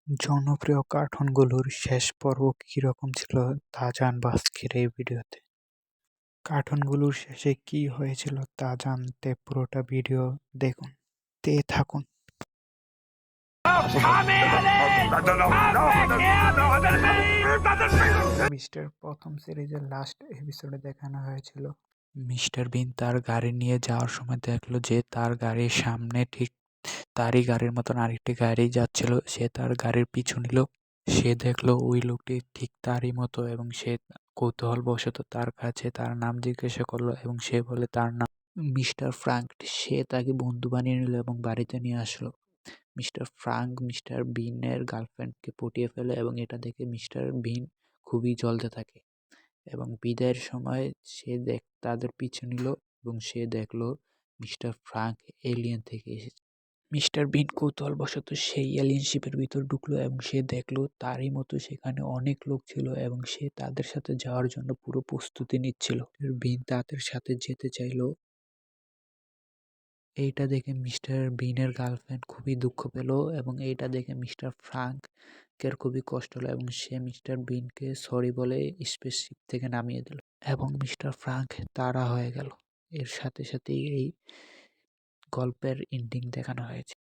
জনপ্রিয় কার্টুনগুলোর শেষ পর্ব কীরকম ছিল তা জানবো আজকের এই ভিডিওতে। কার্টুনগুলোর শেষে কী হয়েছিল তা জানতে পুরোটা ভিডিও দেখুন, তে থাকুন। মিস্টার প্রথম সিরিজের লাস্ট এপিসোডে দেখানো হয়েছিল মিস্টার বিন তার গাড়ি নিয়ে যাওয়ার সময় দেখলো যে তার গাড়ির সামনে ঠিক তারই গাড়ির মতন আরেকটি গাড়ি যাচ্ছিল। সে তার গাড়ির পিছু নিল। সে দেখলো ওই লোকটি ঠিক তারই মতো এবং সে কৌতূহলবশত তার কাছে তার নাম জিজ্ঞাসা করলো এবং সে বলে তার নাম মিস্টার ফ্রাঙ্ক। সে তাকে বন্ধু বানিয়ে নিল এবং বাড়িতে নিয়ে আসলো। মিস্টার ফ্রাঙ্ক মিস্টার বিনের গার্লফ্রেন্ডকে পটিয়ে ফেলে এবং এটা দেখে মিস্টার বিন খুবই জ্বলতে থাকে এবং বিদায়ের সময় সে তাদের পিছু নিল এবং সে দেখলো মিস্টার ফ্রাঙ্ক এলিয়েন থেকে এসেছে। মিস্টার বিন কৌতূহলবশত সেই এলিয়েন শিপের ভিতর ঢুকলো এবং সে দেখলো তারই মতো সেখানে অনেক লোক ছিল এবং সে তাদের সাথে যাওয়ার জন্য পুরো প্রস্তুতি নিচ্ছিল। বিন তাদের সাথে যেতে চাইলো। এইটা দেখে মিস্টার বিনের গার্লফ্রেন্ড খুবই দুঃখ পেল এবং এইটা দেখে মিস্টার ফ্রাঙ্কের খুবই কষ্ট হলো এবং সে মিস্টার বিনকে সরি বলে স্পেসশিপ থেকে নামিয়ে দিল এবং মিস্টার ফ্রাঙ্ক তাড়া হয়ে গেল। এর সাথে সাথেই এই গল্পের এন্ডিং দেখানো হয়েছে।